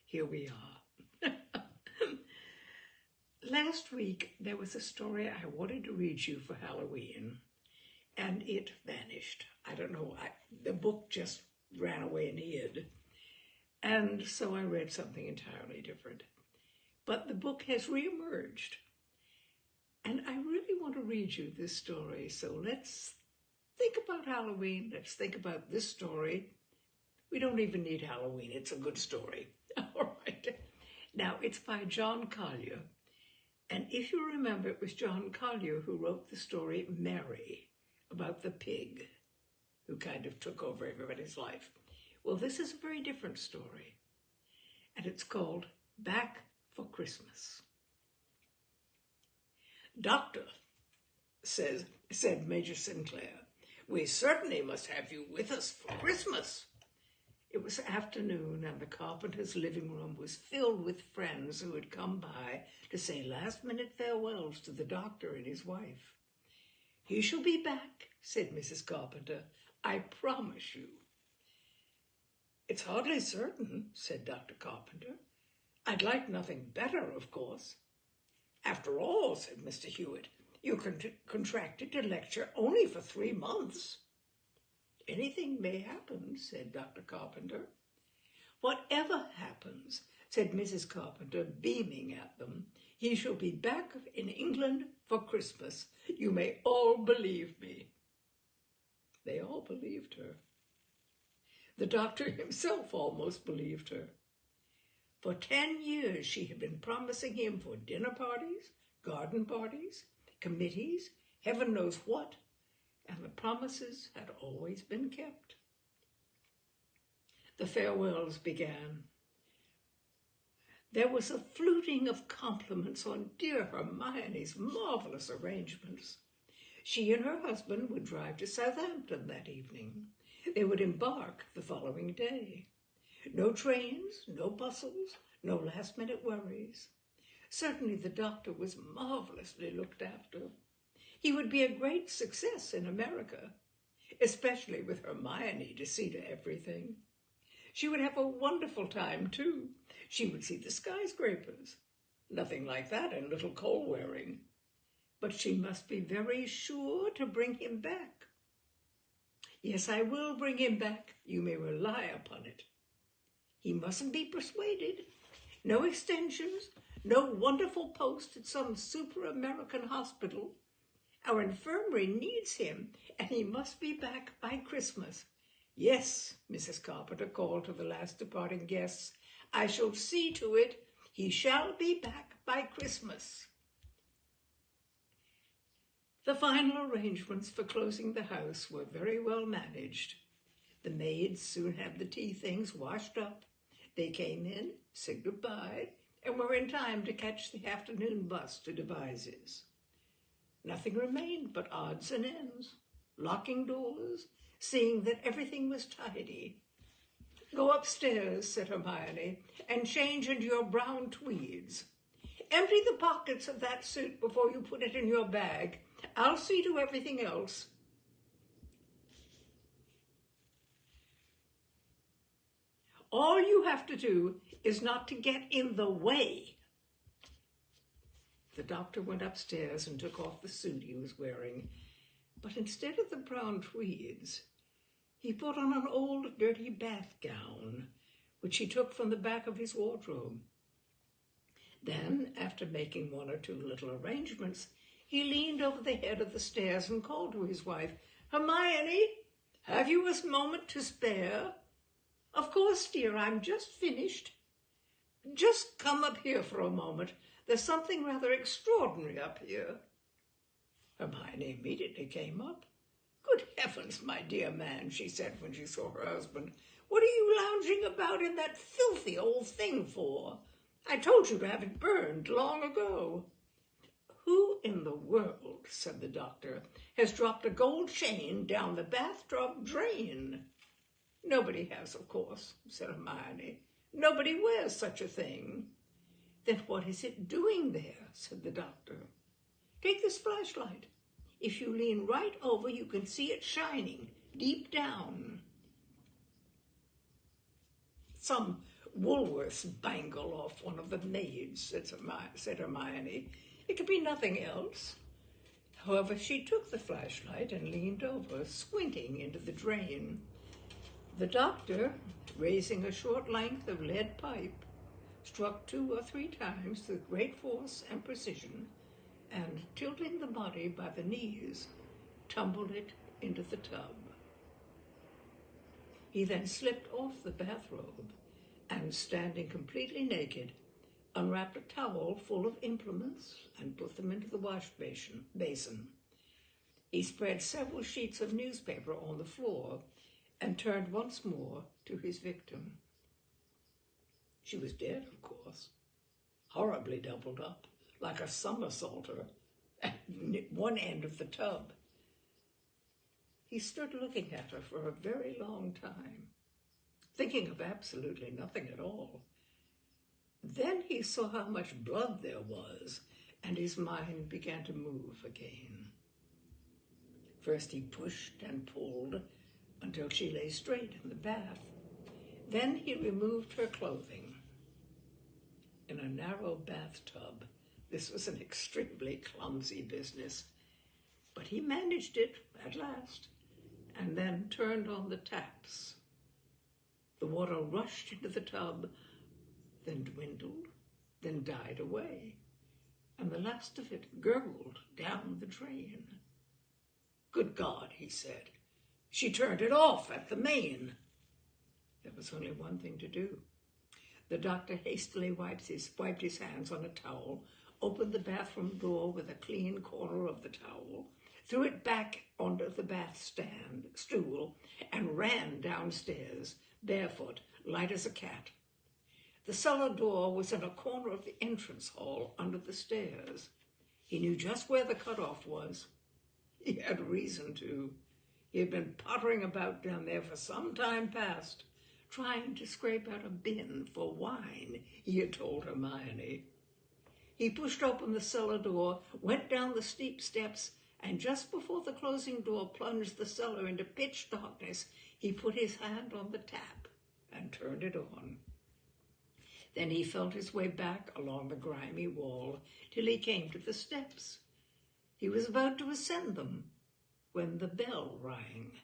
here we are. Last week, there was a story I wanted to read you for Halloween, and it vanished. I don't know, the book just ran away and hid. And so I read something entirely different. But the book has reemerged. And I really want to read you this story. So let's think about Halloween. Let's think about this story. We don't even need Halloween. It's a good story. All right. Now, it's by John Collier. And if you remember, it was John Collier who wrote the story Mary, about the pig who kind of took over everybody's life. Well, this is a very different story. And it's called Back for Christmas. Doctor, said Major Sinclair, we certainly must have you with us for Christmas. It was afternoon, and the carpenter's living room was filled with friends who had come by to say last-minute farewells to the doctor and his wife. He shall be back, said Mrs. Carpenter. I promise you. It's hardly certain, said Dr. Carpenter. I'd like nothing better, of course. After all, said Mr. Hewitt, you contracted to lecture only for 3 months. Anything may happen, said Dr. Carpenter. Whatever happens, said Mrs. Carpenter, beaming at them, he shall be back in England for Christmas. You may all believe me. They all believed her. The doctor himself almost believed her. For 10 years she had been promising him for dinner parties, garden parties, committees, heaven knows what, and the promises had always been kept. The farewells began. There was a fluting of compliments on dear Hermione's marvelous arrangements. She and her husband would drive to Southampton that evening. They would embark the following day. No trains, no bustles, no last-minute worries. Certainly the doctor was marvelously looked after. He would be a great success in America, especially with Hermione to see to everything. She would have a wonderful time, too. She would see the skyscrapers. Nothing like that in little Colwaring. But she must be very sure to bring him back. Yes, I will bring him back. You may rely upon it. He mustn't be persuaded. No extensions, no wonderful post at some super-American hospital. Our infirmary needs him, and he must be back by Christmas. Yes, Mrs. Carpenter called to the last departing guests, I shall see to it. He shall be back by Christmas. The final arrangements for closing the house were very well managed. The maids soon had the tea things washed up. They came in, said goodbye, and were in time to catch the afternoon bus to Devizes. Nothing remained but odds and ends, locking doors, seeing that everything was tidy. Go upstairs, said Hermione, and change into your brown tweeds. Empty the pockets of that suit before you put it in your bag. I'll see to everything else. All you have to do is not to get in the way. The doctor went upstairs and took off the suit he was wearing, but instead of the brown tweeds, he put on an old dirty bath gown, which he took from the back of his wardrobe. Then, after making 1 or 2 little arrangements, he leaned over the head of the stairs and called to his wife, Hermione, have you a moment to spare? Of course, dear, I'm just finished. Just come up here for a moment. There's something rather extraordinary up here. Hermione immediately came up. Good heavens, my dear man, she said when she saw her husband. What are you lounging about in that filthy old thing for? I told you to have it burned long ago. Who in the world, said the doctor, has dropped a gold chain down the bathtub drain? Nobody has, of course, said Hermione. Nobody wears such a thing. Then what is it doing there, said the doctor. Take this flashlight. If you lean right over, you can see it shining deep down. Some Woolworth's bangle off one of the maids, said Hermione. It could be nothing else. However, she took the flashlight and leaned over, squinting into the drain. The doctor, raising a short length of lead pipe, struck 2 or 3 times with great force and precision, and, tilting the body by the knees, tumbled it into the tub. He then slipped off the bathrobe and, standing completely naked, unwrapped a towel full of implements and put them into the wash basin. He spread several sheets of newspaper on the floor and turned once more to his victim. She was dead, of course, horribly doubled up, like a somersaulter, at one end of the tub. He stood looking at her for a very long time, thinking of absolutely nothing at all. Then he saw how much blood there was, and his mind began to move again. First he pushed and pulled until she lay straight in the bath. Then he removed her clothing. In a narrow bathtub, this was an extremely clumsy business, but he managed it at last, and then turned on the taps. The water rushed into the tub, then dwindled, then died away, and the last of it gurgled down the drain. "Good God," he said. "She turned it off at the main." There was only one thing to do. The doctor hastily wiped his hands on a towel, opened the bathroom door with a clean corner of the towel, threw it back onto the bath stool, and ran downstairs, barefoot, light as a cat. The cellar door was in a corner of the entrance hall under the stairs. He knew just where the cutoff was. He had reason to. He had been pottering about down there for some time past, trying to scrape out a bin for wine, he had told Hermione. He pushed open the cellar door, went down the steep steps, and just before the closing door plunged the cellar into pitch darkness, he put his hand on the tap and turned it on. Then he felt his way back along the grimy wall till he came to the steps. He was about to ascend them when the bell rang.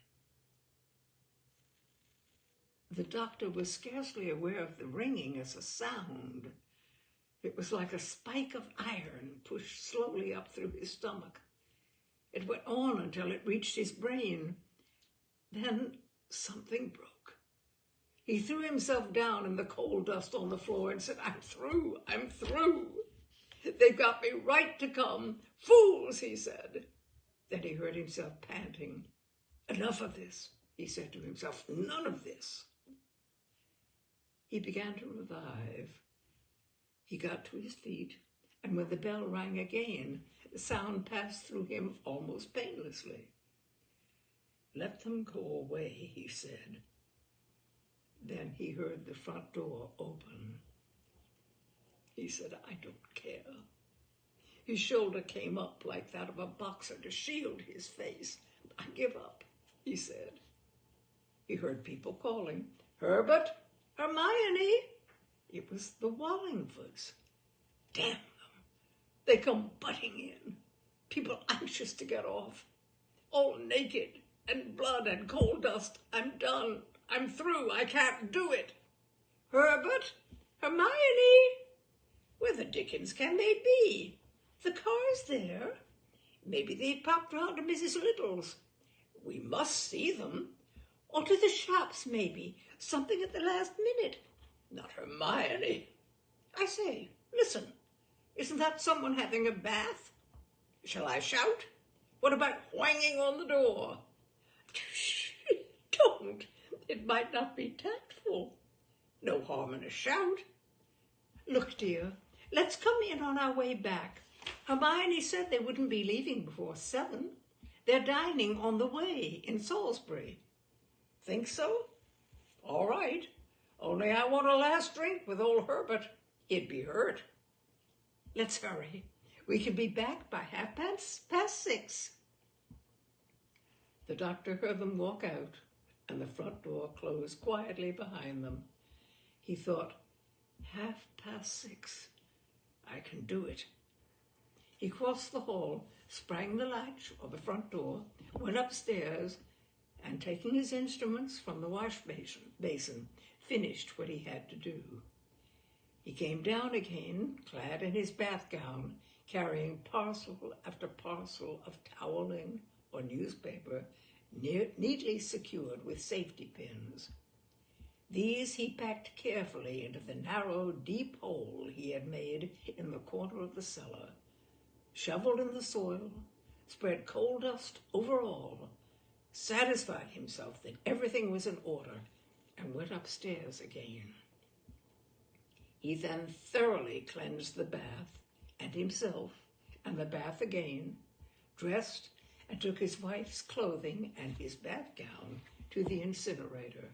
The doctor was scarcely aware of the ringing as a sound. It was like a spike of iron pushed slowly up through his stomach. It went on until it reached his brain. Then something broke. He threw himself down in the coal dust on the floor and said, I'm through. They've got me right to come. Fools, he said. Then he heard himself panting. Enough of this, he said to himself. None of this. He began to revive. He got to his feet, and when the bell rang again, the sound passed through him almost painlessly. Let them go away, he said. Then he heard the front door open. He said, I don't care. His shoulder came up like that of a boxer to shield his face. I give up, he said. He heard people calling, Herbert, Hermione. It was the Wallingfords. Damn them. They come butting in. People anxious to get off. All naked and blood and coal dust. I'm done. I'm through. I can't do it. Herbert, Hermione. Where the dickens can they be? The car's there. Maybe they've popped round to Mrs. Little's. We must see them. Or to the shops, maybe. Something at the last minute. Not Hermione. I say, listen. Isn't that someone having a bath? Shall I shout? What about whanging on the door? Shh, don't. It might not be tactful. No harm in a shout. Look, dear, let's come in on our way back. Hermione said they wouldn't be leaving before 7. They're dining on the way in Salisbury. Think so? All right. Only I want a last drink with old Herbert. He'd be hurt. Let's hurry. We can be back by 6:30. The doctor heard them walk out, and the front door closed quietly behind them. He thought, 6:30. I can do it. He crossed the hall, sprang the latch of the front door, went upstairs, and taking his instruments from the wash basin, finished what he had to do. He came down again, clad in his bath gown, carrying parcel after parcel of toweling or newspaper, neatly secured with safety pins. These he packed carefully into the narrow, deep hole he had made in the corner of the cellar, shoveled in the soil, spread coal dust over all, satisfied himself that everything was in order, and went upstairs again. He then thoroughly cleansed the bath and himself and the bath again, dressed, and took his wife's clothing and his bath gown to the incinerator.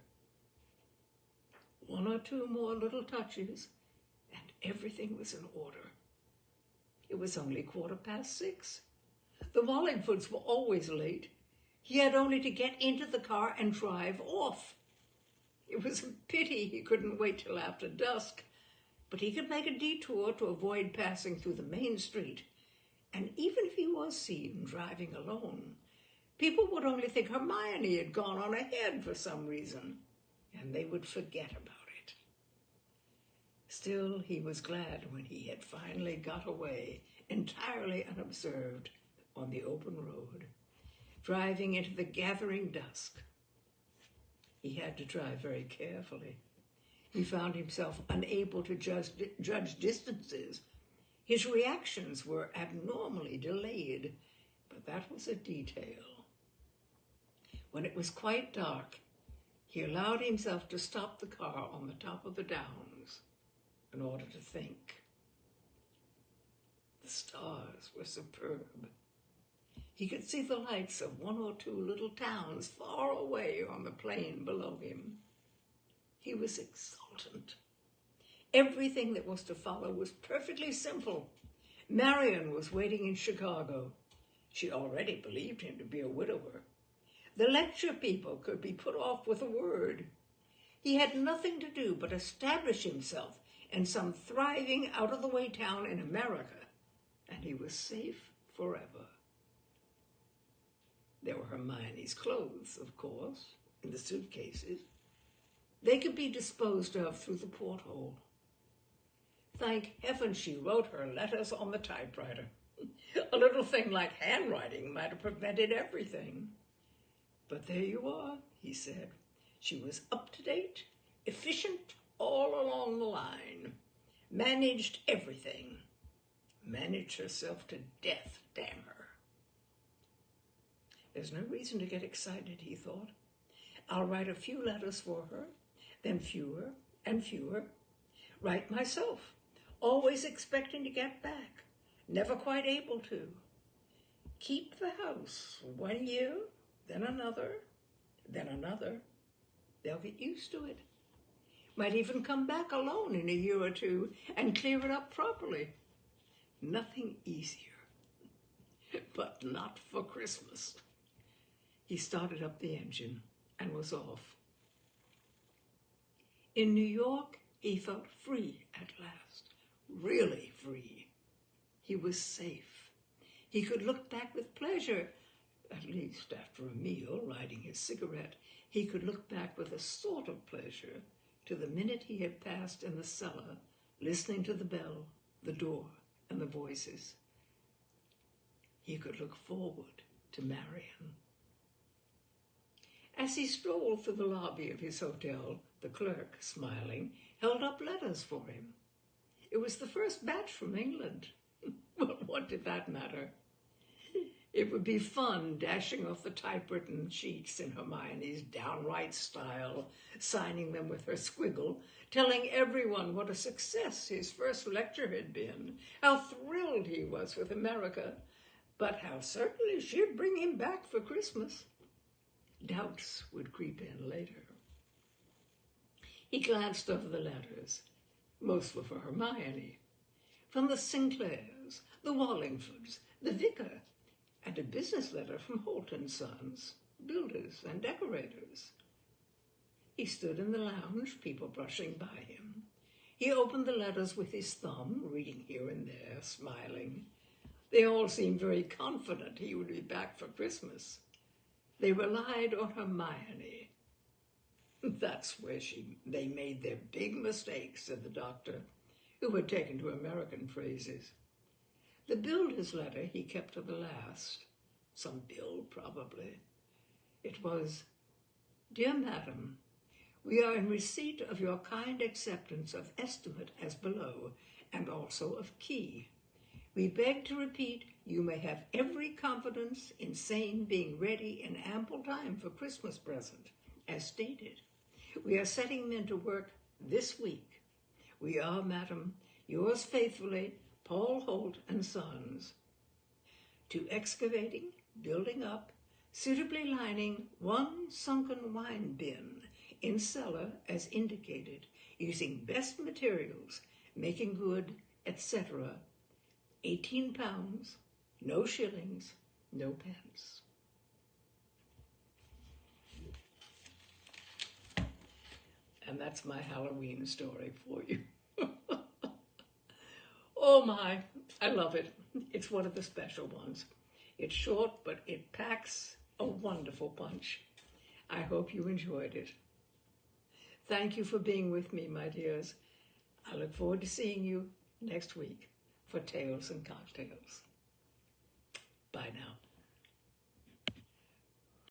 1 or 2 more little touches, and everything was in order. It was only 6:15. The Wallingfords were always late. He had only to get into the car and drive off. It was a pity he couldn't wait till after dusk, but he could make a detour to avoid passing through the main street. And even if he was seen driving alone, people would only think Hermione had gone on ahead for some reason, and they would forget about it. Still, he was glad when he had finally got away, entirely unobserved, on the open road, driving into the gathering dusk. He had to drive very carefully. He found himself unable to judge distances. His reactions were abnormally delayed, but that was a detail. When it was quite dark, he allowed himself to stop the car on the top of the downs in order to think. The stars were superb. He could see the lights of 1 or 2 little towns far away on the plain below him. He was exultant. Everything that was to follow was perfectly simple. Marion was waiting in Chicago. She already believed him to be a widower. The lecture people could be put off with a word. He had nothing to do but establish himself in some thriving, out-of-the-way town in America, and he was safe forever. There were Hermione's clothes, of course, in the suitcases. They could be disposed of through the porthole. Thank heaven she wrote her letters on the typewriter. A little thing like handwriting might have prevented everything. But there you are, he said. She was up to date, efficient all along the line, managed everything, managed herself to death, damn her. There's no reason to get excited, he thought. I'll write a few letters for her, then fewer and fewer. Write myself, always expecting to get back, never quite able to. Keep the house 1 year, then another, then another. They'll get used to it. Might even come back alone in a year or 2 and clear it up properly. Nothing easier, but not for Christmas. He started up the engine and was off. In New York, he felt free at last, really free. He was safe. He could look back with pleasure, at least after a meal, lighting his cigarette. He could look back with a sort of pleasure to the minute he had passed in the cellar, listening to the bell, the door, and the voices. He could look forward to Marion. As he strolled through the lobby of his hotel, the clerk, smiling, held up letters for him. It was the first batch from England. Well, what did that matter? It would be fun dashing off the typewritten sheets in Hermione's downright style, signing them with her squiggle, telling everyone what a success his first lecture had been, how thrilled he was with America, but how certainly she'd bring him back for Christmas. Doubts would creep in later. He glanced over the letters. Most were for Hermione. From the Sinclairs, the Wallingfords, the vicar, and a business letter from Holt & Sons, builders and decorators. He stood in the lounge, people brushing by him. He opened the letters with his thumb, reading here and there, smiling. They all seemed very confident he would be back for Christmas. They relied on Hermione. That's where they made their big mistake, said the doctor, who had taken to American phrases. The builder's letter he kept to the last. Some bill, probably. It was, Dear Madam, we are in receipt of your kind acceptance of estimate as below, and also of key. We beg to repeat, you may have every confidence in same being ready in ample time for Christmas present, as stated. We are setting men to work this week. We are, madam, yours faithfully, Paul Holt and Sons. To excavating, building up, suitably lining one sunken wine bin in cellar as indicated, using best materials, making good, etc. 18 pounds, no shillings, no pence. And that's my Halloween story for you. Oh my, I love it. It's one of the special ones. It's short, but it packs a wonderful punch. I hope you enjoyed it. Thank you for being with me, my dears. I look forward to seeing you next week for Tales and Cocktails. Bye now.